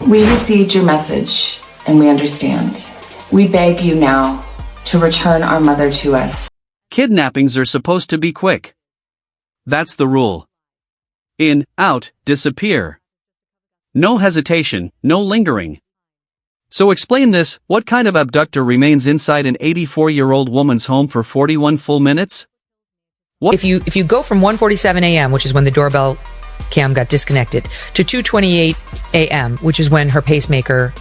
We received your message, and we understand. We beg you now to return our mother to us. Kidnappings are supposed to be quick. That's the rule. In, out, disappear. No hesitation, no lingering. So explain this, what kind of abductor remains inside an 84-year-old woman's home for 41 full minutes? What? If you go from 1:47 a.m., which is when the doorbell cam got disconnected, to 2:28 a.m., which is when her pacemaker,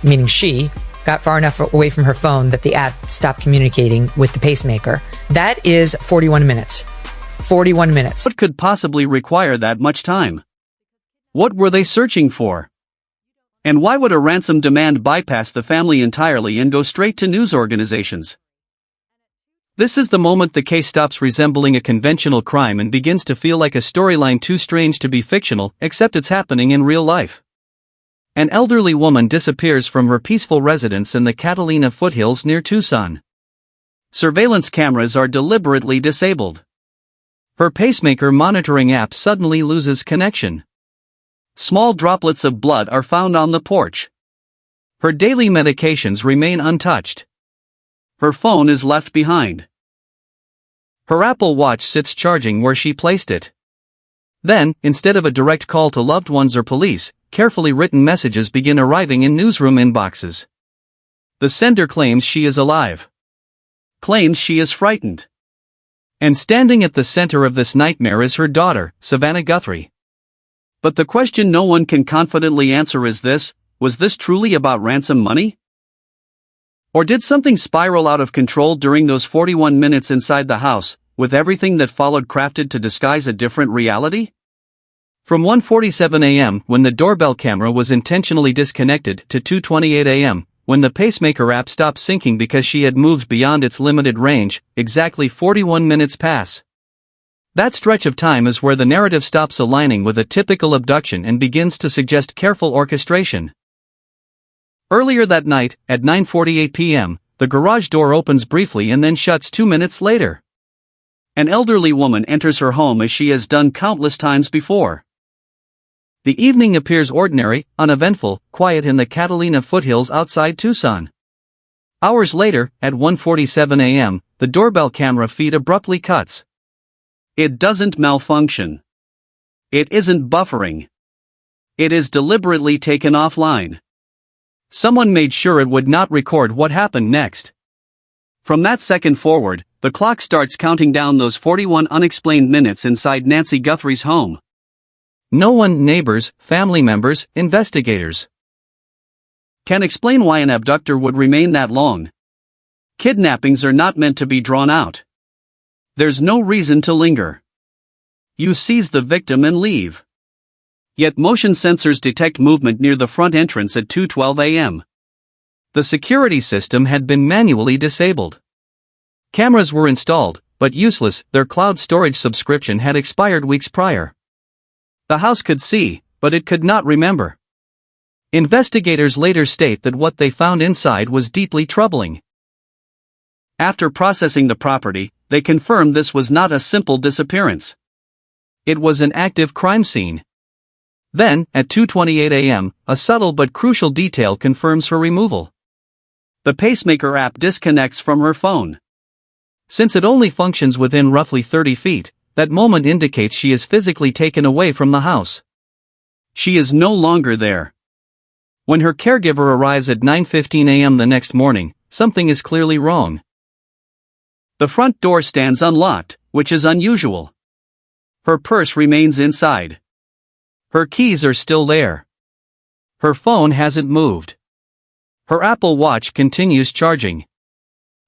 meaning she, got far enough away from her phone that the app stopped communicating with the pacemaker, that is 41 minutes. 41 minutes. What could possibly require that much time? What were they searching for? And why would a ransom demand bypass the family entirely and go straight to news organizations? This is the moment the case stops resembling a conventional crime and begins to feel like a storyline too strange to be fictional, except it's happening in real life. An elderly woman disappears from her peaceful residence in the Catalina foothills near Tucson. Surveillance cameras are deliberately disabled. Her pacemaker monitoring app suddenly loses connection. Small droplets of blood are found on the porch. Her daily medications remain untouched. Her phone is left behind. Her Apple Watch sits charging where she placed it. Then, instead of a direct call to loved ones or police, carefully written messages begin arriving in newsroom inboxes. The sender claims she is alive. Claims she is frightened. And standing at the center of this nightmare is her daughter, Savannah Guthrie. But the question no one can confidently answer is this: was this truly about ransom money? Or did something spiral out of control during those 41 minutes inside the house, with everything that followed crafted to disguise a different reality? From 1:47 a.m., when the doorbell camera was intentionally disconnected, to 2:28 a.m., when the pacemaker app stopped syncing because she had moved beyond its limited range, exactly 41 minutes pass. That stretch of time is where the narrative stops aligning with a typical abduction and begins to suggest careful orchestration. Earlier that night, at 9:48 p.m., the garage door opens briefly and then shuts 2 minutes later. An elderly woman enters her home as she has done countless times before. The evening appears ordinary, uneventful, quiet in the Catalina foothills outside Tucson. Hours later, at 1:47 a.m., the doorbell camera feed abruptly cuts. It doesn't malfunction. It isn't buffering. It is deliberately taken offline. Someone made sure it would not record what happened next. From that second forward, the clock starts counting down those 41 unexplained minutes inside Nancy Guthrie's home. No one, neighbors, family members, investigators, can explain why an abductor would remain that long. Kidnappings are not meant to be drawn out. There's no reason to linger. You seize the victim and leave. Yet motion sensors detect movement near the front entrance at 2:12 a.m. The security system had been manually disabled. Cameras were installed, but useless. Their cloud storage subscription had expired weeks prior. The house could see, but it could not remember. Investigators later state that what they found inside was deeply troubling. After processing the property, they confirmed this was not a simple disappearance. It was an active crime scene. Then, at 2:28 a.m., a subtle but crucial detail confirms her removal. The pacemaker app disconnects from her phone. Since it only functions within roughly 30 feet, that moment indicates she is physically taken away from the house. She is no longer there. When her caregiver arrives at 9:15 a.m. the next morning, something is clearly wrong. The front door stands unlocked, which is unusual. Her purse remains inside. Her keys are still there. Her phone hasn't moved. Her Apple Watch continues charging.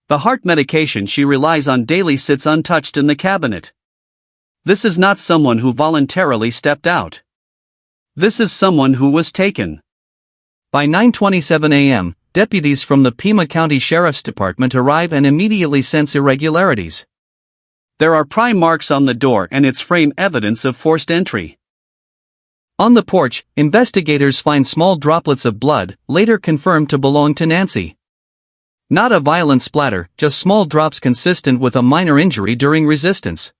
The heart medication she relies on daily sits untouched in the cabinet. This is not someone who voluntarily stepped out. This is someone who was taken. By 9:27 a.m., deputies from the Pima County Sheriff's Department arrive and immediately sense irregularities. There are pry marks on the door and its frame, evidence of forced entry. On the porch, investigators find small droplets of blood, later confirmed to belong to Nancy. Not a violent splatter, just small drops consistent with a minor injury during resistance.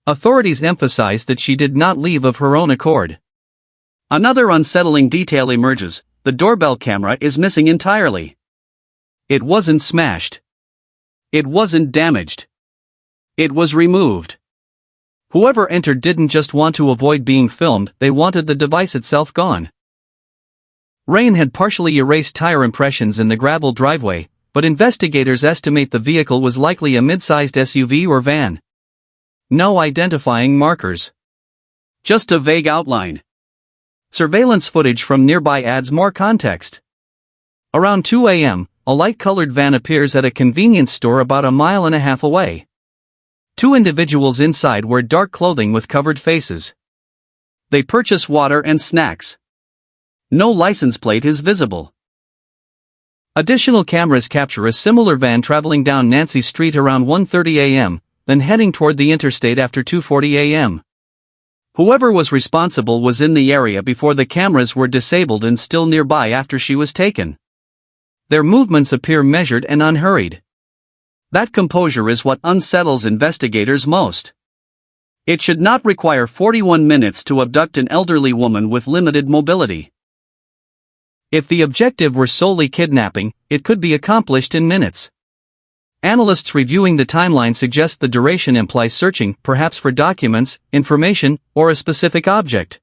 Authorities emphasize that she did not leave of her own accord. Another unsettling detail emerges: the doorbell camera is missing entirely. It wasn't smashed. It wasn't damaged. It was removed. Whoever entered didn't just want to avoid being filmed, they wanted the device itself gone. Rain had partially erased tire impressions in the gravel driveway, but investigators estimate the vehicle was likely a mid-sized SUV or van. No identifying markers. Just a vague outline. Surveillance footage from nearby adds more context. Around 2 a.m., a light-colored van appears at a convenience store about a mile and a half away. Two individuals inside wear dark clothing with covered faces. They purchase water and snacks. No license plate is visible. Additional cameras capture a similar van traveling down Nancy Street around 1:30 a.m., then heading toward the interstate after 2:40 a.m. Whoever was responsible was in the area before the cameras were disabled and still nearby after she was taken. Their movements appear measured and unhurried. That composure is what unsettles investigators most. It should not require 41 minutes to abduct an elderly woman with limited mobility. If the objective were solely kidnapping, it could be accomplished in minutes. Analysts reviewing the timeline suggest the duration implies searching, perhaps for documents, information, or a specific object.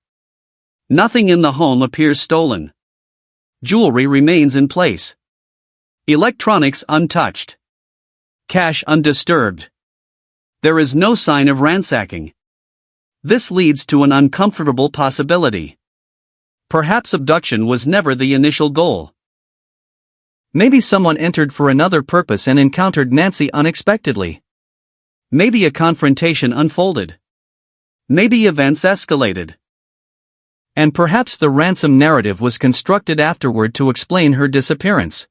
Nothing in the home appears stolen. Jewelry remains in place. Electronics untouched. Cash undisturbed. There is no sign of ransacking. This leads to an uncomfortable possibility. Perhaps abduction was never the initial goal. Maybe someone entered for another purpose and encountered Nancy unexpectedly. Maybe a confrontation unfolded. Maybe events escalated. And perhaps the ransom narrative was constructed afterward to explain her disappearance.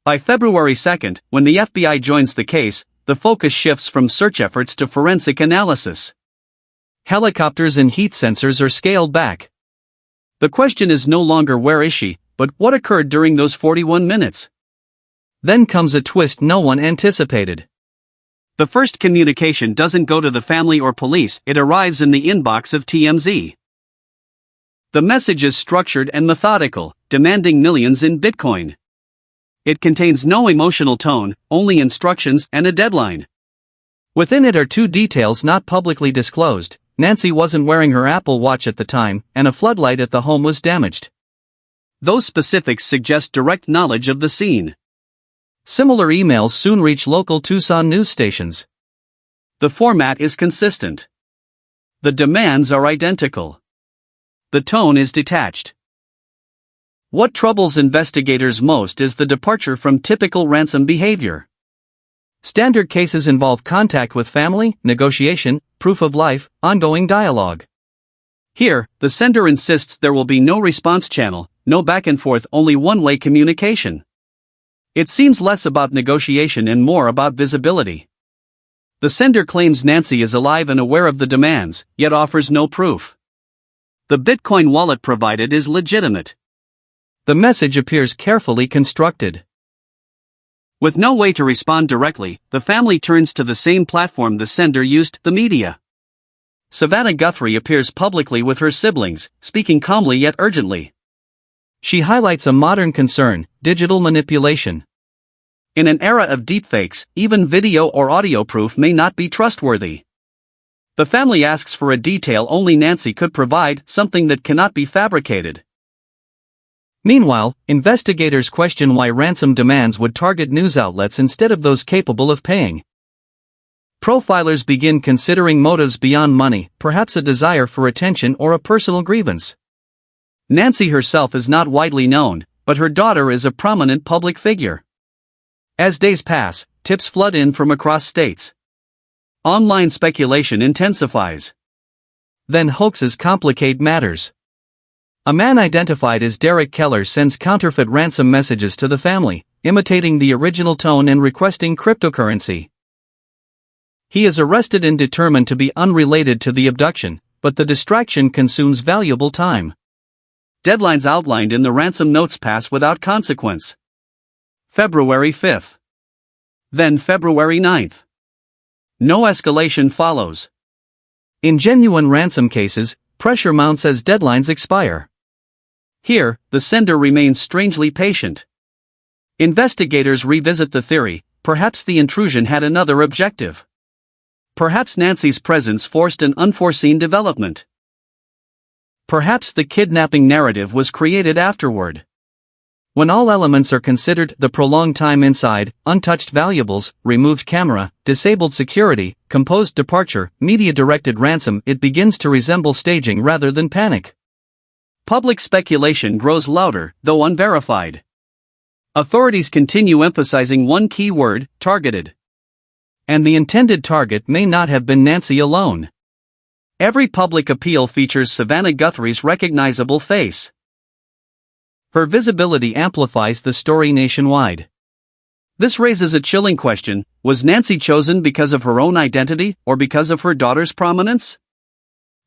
By February 2nd, when the FBI joins the case, the focus shifts from search efforts to forensic analysis. Helicopters and heat sensors are scaled back. The question is no longer where is she, but what occurred during those 41 minutes? Then comes a twist no one anticipated. The first communication doesn't go to the family or police, it arrives in the inbox of TMZ. The message is structured and methodical, demanding millions in Bitcoin. It contains no emotional tone, only instructions and a deadline. Within it are two details not publicly disclosed: Nancy wasn't wearing her Apple Watch at the time, and a floodlight at the home was damaged. Those specifics suggest direct knowledge of the scene. Similar emails soon reach local Tucson news stations. The format is consistent. The demands are identical. The tone is detached. What troubles investigators most is the departure from typical ransom behavior. Standard cases involve contact with family, negotiation, proof of life, ongoing dialogue. Here, the sender insists there will be no response channel, no back and forth, only one-way communication. It seems less about negotiation and more about visibility. The sender claims Nancy is alive and aware of the demands, yet offers no proof. The Bitcoin wallet provided is legitimate. The message appears carefully constructed. With no way to respond directly, the family turns to the same platform the sender used, the media. Savannah Guthrie appears publicly with her siblings, speaking calmly yet urgently. She highlights a modern concern: digital manipulation. In an era of deepfakes, even video or audio proof may not be trustworthy. The family asks for a detail only Nancy could provide, something that cannot be fabricated. Meanwhile, investigators question why ransom demands would target news outlets instead of those capable of paying. Profilers begin considering motives beyond money, perhaps a desire for attention or a personal grievance. Nancy herself is not widely known, but her daughter is a prominent public figure. As days pass, tips flood in from across states. Online speculation intensifies. Then hoaxes complicate matters. A man identified as Derek Keller sends counterfeit ransom messages to the family, imitating the original tone and requesting cryptocurrency. He is arrested and determined to be unrelated to the abduction, but the distraction consumes valuable time. Deadlines outlined in the ransom notes pass without consequence. February 5th. Then February 9th. No escalation follows. In genuine ransom cases, Pressure mounts as deadlines expire. Here, the sender remains strangely patient. Investigators revisit the theory, perhaps the intrusion had another objective. Perhaps Nancy's presence forced an unforeseen development. Perhaps the kidnapping narrative was created afterward. When all elements are considered, the prolonged time inside, untouched valuables, removed camera, disabled security, composed departure, media-directed ransom, it begins to resemble staging rather than panic. Public speculation grows louder, though unverified. Authorities continue emphasizing one key word: targeted. And the intended target may not have been Nancy alone. Every public appeal features Savannah Guthrie's recognizable face. Her visibility amplifies the story nationwide. This raises a chilling question: was Nancy chosen because of her own identity, or because of her daughter's prominence?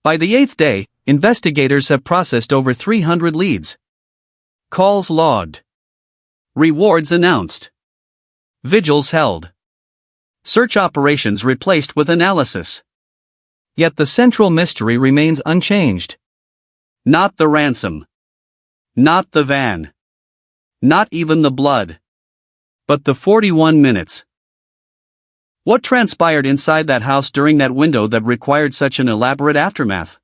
By the 8th day, investigators have processed over 300 leads. Calls logged. Rewards announced. Vigils held. Search operations replaced with analysis. Yet the central mystery remains unchanged. Not the ransom. Not the van. Not even the blood. But the 41 minutes. What transpired inside that house during that window that required such an elaborate aftermath?